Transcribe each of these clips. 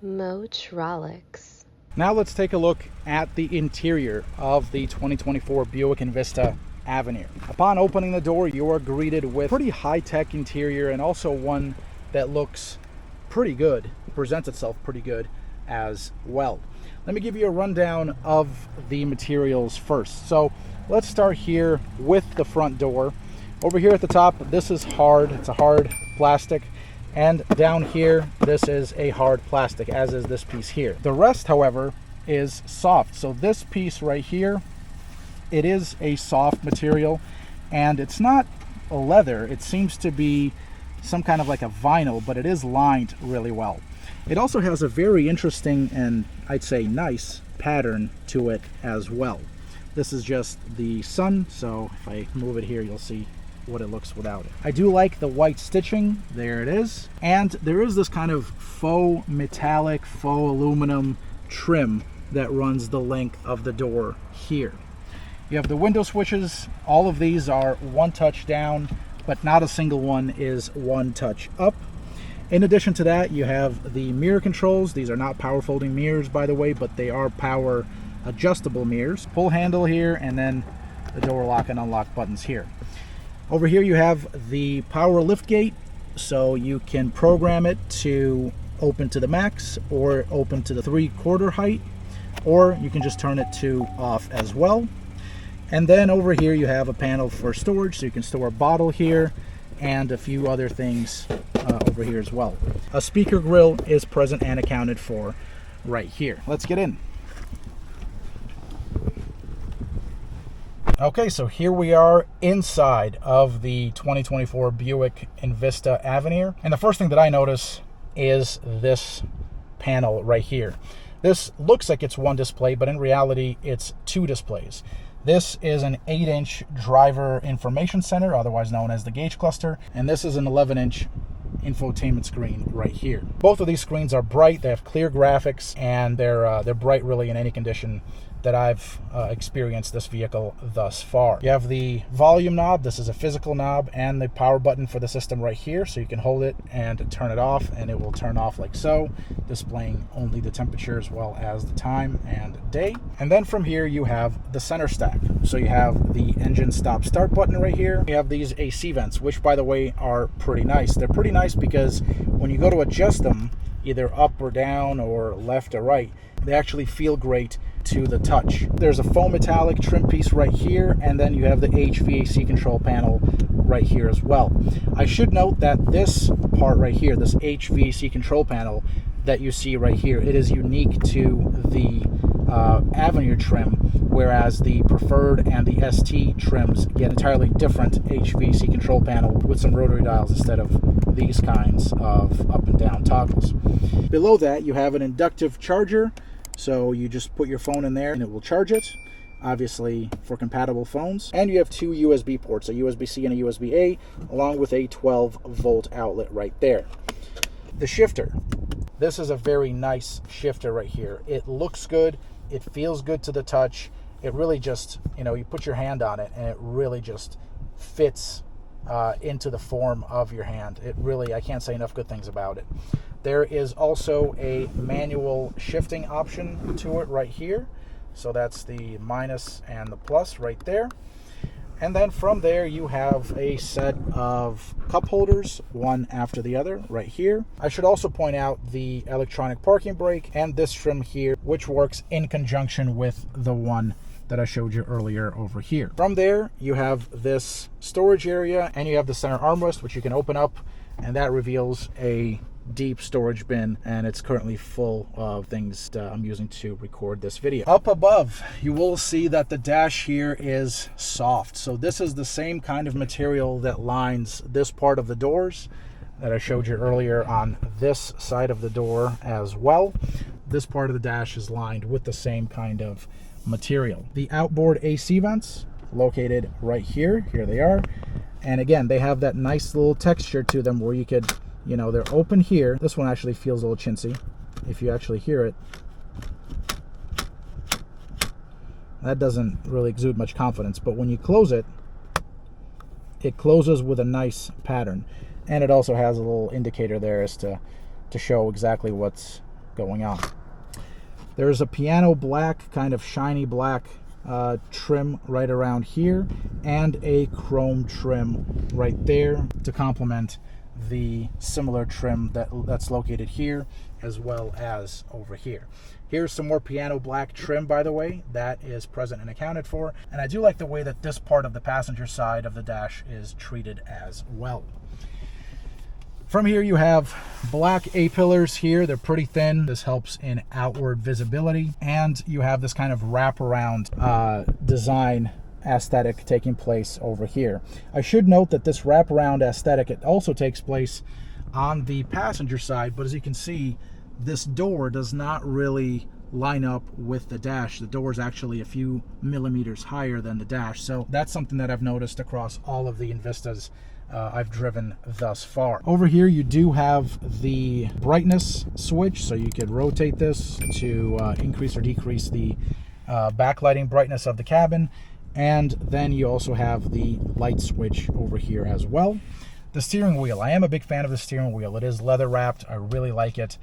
Motronics. Now let's take a look at the interior of the 2024 Buick Envista Avenir. Upon opening the door, you are greeted with pretty high-tech interior and also one that looks pretty good, presents itself pretty good as well. Let me give you a rundown of the materials first. So let's start here with the front door. Over here at the top, this is hard. It's a hard plastic. And down here, this is a hard plastic, as is this piece here. The rest, however, is soft. So this piece right here, it is a soft material, and it's not a leather. It seems to be some kind of like a vinyl, but it is lined really well. It also has a very interesting and I'd say nice pattern to it as well. This is just the sun, so if I move it here, you'll see what it looks without it. I do like the white stitching. There it is. And there is this kind of faux metallic, faux aluminum trim that runs the length of the door here. You have the window switches. All of these are one touch down, but not a single one is one touch up. In addition to that, you have the mirror controls. These are not power folding mirrors, by the way, but they are power adjustable mirrors. Pull handle here, and then the door lock and unlock buttons here. Over here you have the power lift gate, so you can program it to open to the max or open to the 3/4 height, or you can just turn it to off as well. And then over here you have a panel for storage, so you can store a bottle here and a few other things over here as well. A speaker grill is present and accounted for right here. Let's get in. Okay, so here we are inside of the 2024 Buick Envista Avenir. And the first thing that I notice is this panel right here. This looks like it's one display, but in reality, it's two displays. This is an 8-inch driver information center, otherwise known as the gauge cluster. And this is an 11-inch infotainment screen right here. Both of these screens are bright. They have clear graphics, and they're bright really in any condition that I've experienced this vehicle thus far. You have the volume knob. This is a physical knob, and the power button for the system right here, so you can hold it and turn it off, and it will turn off like so, displaying only the temperature as well as the time and day. And then from here you have the center stack. So you have the engine stop start button right here. You have these AC vents, which by the way are pretty nice. They're pretty nice because when you go to adjust them, either up or down or left or right, they actually feel great to the touch. There's a faux metallic trim piece right here, and then you have the HVAC control panel right here as well. I should note that this part right here, this HVAC control panel that you see right here, it is unique to the Avenir trim, whereas the Preferred and the ST trims get entirely different HVAC control panel with some rotary dials instead of these kinds of up and down toggles. Below that you have an inductive charger, so you just put your phone in there and it will charge it, obviously for compatible phones. And you have two USB ports, a USB-C and a USB-A, along with a 12-volt outlet right there. The shifter. This is a very nice shifter right here. It looks good. It feels good to the touch. It really just, you put your hand on it and it really just fits into the form of your hand. It really, I can't say enough good things about it. There is also a manual shifting option to it right here. So that's the minus and the plus right there. And then from there you have a set of cup holders, one after the other right here. I should also point out the electronic parking brake and this trim here, which works in conjunction with the one that I showed you earlier over here. From there you have this storage area, and you have the center armrest, which you can open up, and that reveals a deep storage bin, and it's currently full of things that I'm using to record this video. Up above, you will see that the dash here is soft. So this is the same kind of material that lines this part of the doors that I showed you earlier on this side of the door as well. This part of the dash is lined with the same kind of material. The outboard AC vents located right here. Here they are. And again, they have that nice little texture to them where you could, they're open here. This one actually feels a little chintzy. If you actually hear it, that doesn't really exude much confidence, but when you close it, it closes with a nice pattern. And it also has a little indicator there as to show exactly what's going on. There's a piano black, kind of shiny black trim right around here, and a chrome trim right there to complement the similar trim that's located here as well as over here. Here's some more piano black trim, by the way, that is present and accounted for. And I do like the way that this part of the passenger side of the dash is treated as well. From here you have black A-pillars here. They're pretty thin. This helps in outward visibility. And you have this kind of wraparound design aesthetic taking place over here. I should note that this wraparound aesthetic, it also takes place on the passenger side, but as you can see, this door does not really line up with the dash. The door is actually a few millimeters higher than the dash, so that's something that I've noticed across all of the Envistas I've driven thus far. Over here you do have the brightness switch, so you could rotate this to increase or decrease the backlighting brightness of the cabin. And then you also have the light switch over here as well. The steering wheel, I am a big fan of the steering wheel. It is leather wrapped. I really like it.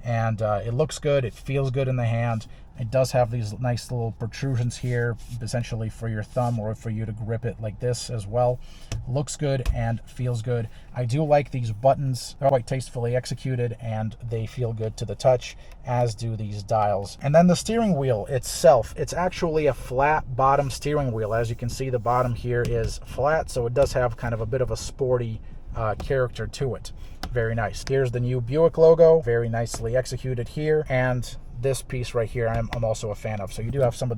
And it looks good. It feels good in the hand. It does have these nice little protrusions here, essentially for your thumb or for you to grip it like this as well. Looks good and feels good. I do like these buttons. They're quite tastefully executed and they feel good to the touch, as do these dials. And then the steering wheel itself, it's actually a flat bottom steering wheel. As you can see, the bottom here is flat, so it does have kind of a bit of a sporty character to it. Very nice. Here's the new Buick logo, very nicely executed here, and this piece right here I'm also a fan of. So you do have some of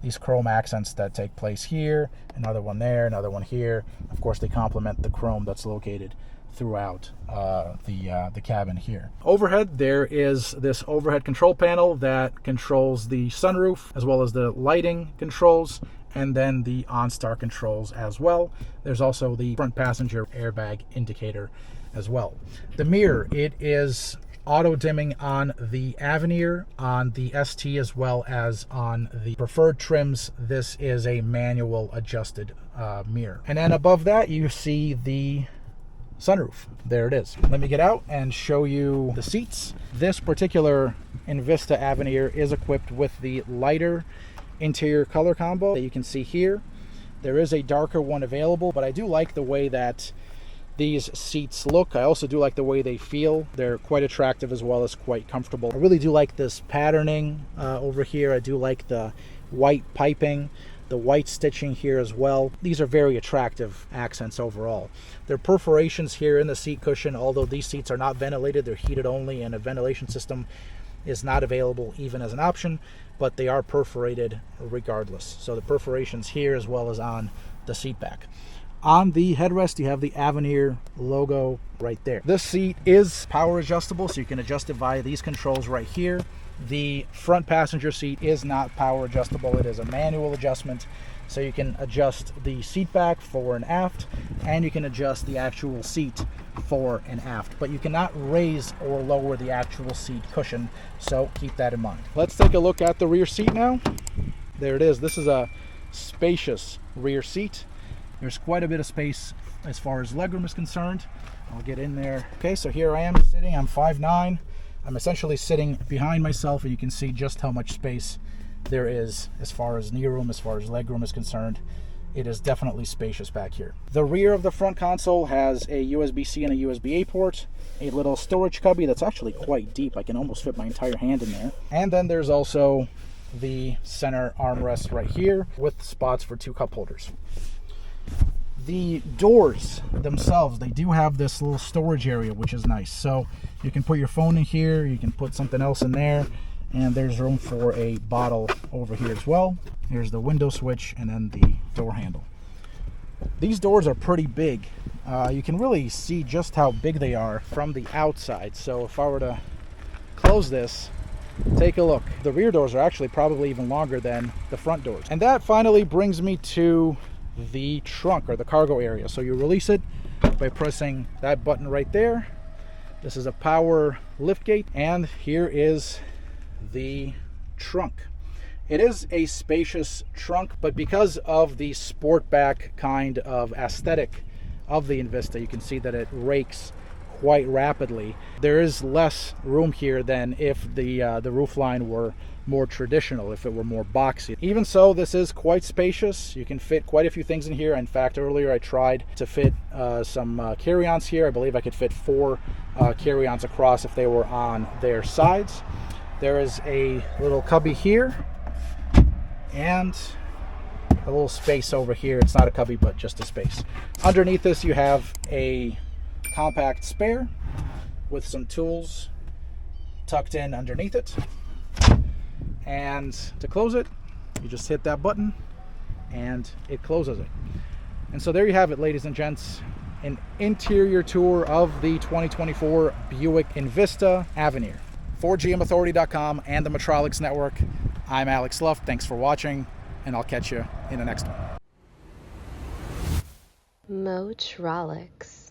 these chrome accents that take place here, another one there, another one here. Of course, they complement the chrome that's located throughout the cabin here. Overhead, there is this overhead control panel that controls the sunroof as well as the lighting controls, and then the OnStar controls as well. There's also the front passenger airbag indicator as well. The mirror, it is auto dimming on the Avenir, on the ST, as well as on the preferred trims. This is a manual adjusted mirror. And then above that you see the sunroof. There it is. Let me get out and show you the seats. This particular Envista Avenir is equipped with the lighter interior color combo that you can see here. There is a darker one available, but I do like the way that these seats look. I also do like the way they feel. They're quite attractive as well as quite comfortable. I really do like this patterning over here. I do like the white piping, the white stitching here as well. These are very attractive accents overall. There are perforations here in the seat cushion, although these seats are not ventilated. They're heated only, and a ventilation system is not available even as an option, but they are perforated regardless. So the perforations here as well as on the seat back. On the headrest, you have the Avenir logo right there. This seat is power adjustable, so you can adjust it via these controls right here. The front passenger seat is not power adjustable. It is a manual adjustment, so you can adjust the seat back fore and aft, and you can adjust the actual seat fore and aft, but you cannot raise or lower the actual seat cushion, so keep that in mind. Let's take a look at the rear seat now. There it is. This is a spacious rear seat. There's quite a bit of space as far as legroom is concerned. I'll get in there. Okay, so here I am sitting. I'm 5'9". I'm essentially sitting behind myself, and you can see just how much space there is as far as knee room, as far as legroom is concerned. It is definitely spacious back here. The rear of the front console has a USB-C and a USB-A port, a little storage cubby that's actually quite deep. I can almost fit my entire hand in there. And then there's also the center armrest right here with spots for 2 cup holders. The doors themselves, they do have this little storage area, which is nice. So you can put your phone in here, you can put something else in there, and there's room for a bottle over here as well. Here's the window switch and then the door handle. These doors are pretty big. You can really see just how big they are from the outside. So if I were to close this, take a look. The rear doors are actually probably even longer than the front doors. And that finally brings me to the trunk, or the cargo area. So you release it by pressing that button right there. This is a power lift gate, and here is the trunk. It is a spacious trunk, but because of the sportback kind of aesthetic of the Envista, you can see that it rakes quite rapidly. There is less room here than if the roofline were more traditional, if it were more boxy. Even so, this is quite spacious. You can fit quite a few things in here. In fact, earlier I tried to fit some carry-ons here. I believe I could fit 4 carry-ons across if they were on their sides. There is a little cubby here and a little space over here. It's not a cubby, but just a space. Underneath this, you have a compact spare with some tools tucked in underneath it. And to close it, you just hit that button and it closes it. And so there you have it, ladies and gents, an interior tour of the 2024 Buick Envista Avenir. For GMAuthority.com and the Metrolix Network, I'm Alex Luft. Thanks for watching, and I'll catch you in the next one. Metrolix.